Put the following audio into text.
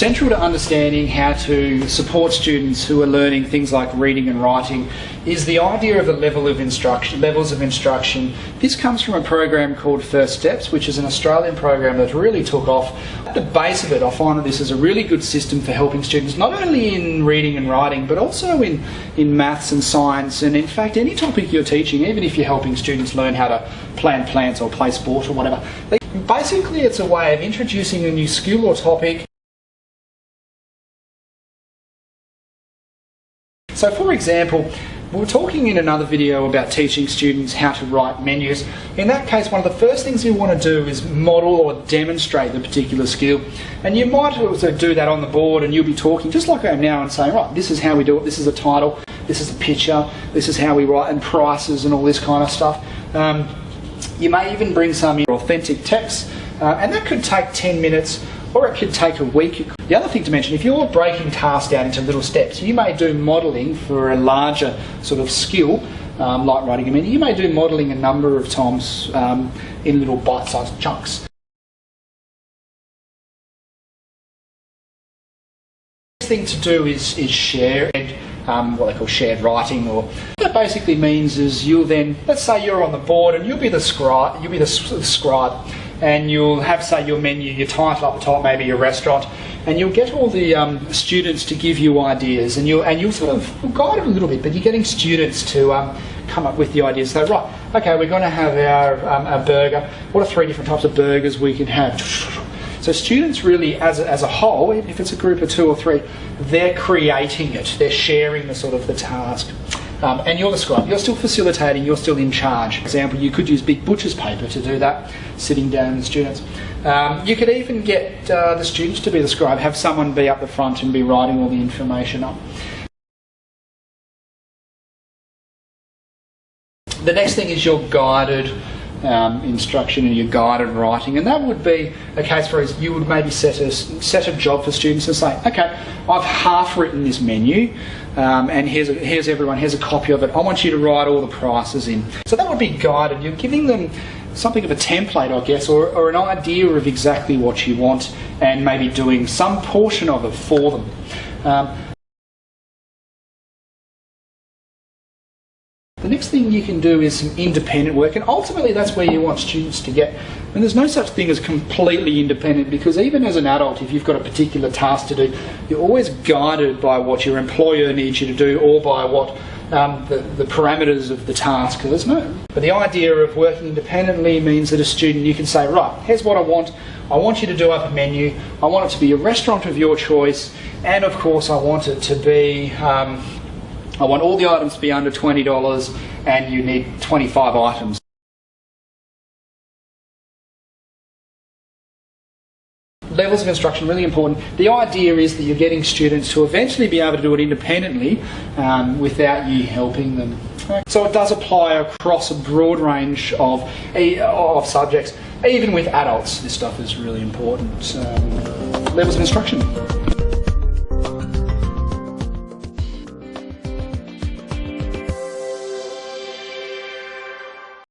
Central to understanding how to support students who are learning things like reading and writing is the idea of the levels of instruction. This comes from a program called First Steps, which is an Australian program that really took off. At the base of it, I find that this is a really good system for helping students not only in reading and writing, but also in maths and science, and in fact any topic you're teaching, even if you're helping students learn how to plant plants or play sport or whatever. Basically, it's a way of introducing a new skill or topic. So for example, we were talking in another video about teaching students how to write menus. In that case, one of the first things you want to do is model or demonstrate the particular skill. And you might also do that on the board, and you'll be talking just like I am now and saying, right, this is how we do it, this is a title, this is a picture, this is how we write, and prices and all this kind of stuff. You may even bring some authentic text, and that could take 10 minutes, or it could take a week. The other thing to mention, if you're breaking tasks down into little steps, you may do modelling for a larger sort of skill, like writing a menu. You may do modelling a number of times in little bite-sized chunks. The thing to do is share what they call shared writing, or what that basically means is you'll then, let's say you're on the board and you'll be the scribe, and you'll have, say, your menu, your title up the top, maybe your restaurant, and you'll get all the students to give you ideas, and you'll sort of guide it a little bit, but you're getting students to come up with the ideas. So, right, okay, we're going to have our burger. What are 3 different types of burgers we can have? So students really, as a whole, if it's a group of 2 or 3, they're creating it. They're sharing the sort of the task. And you're the scribe. You're still facilitating. You're still in charge. For example, you could use big butcher's paper to do that, sitting down with the students. You could even get the students to be the scribe, have someone be up the front and be writing all the information up. The next thing is your guided instruction and your guided writing, and that would be a case where you would maybe set a job for students and say, okay, I've half written this menu, and here's a copy of it. I want you to write all the prices in. So that would be guided. You're giving them something of a template, I guess, or an idea of exactly what you want, and maybe doing some portion of it for them. The next thing you can do is some independent work, and ultimately that's where you want students to get. And there's no such thing as completely independent, because even as an adult, if you've got a particular task to do, you're always guided by what your employer needs you to do, or by what the parameters of the task. But the idea of working independently means that a student, you can say, right, here's what I want. I want you to do up a menu. I want it to be a restaurant of your choice, and of course I want it to be I want all the items to be under $20, and you need 25 items. Levels of instruction, really important. The idea is that you're getting students to eventually be able to do it independently without you helping them. So it does apply across a broad range of subjects. Even with adults, this stuff is really important. Levels of instruction.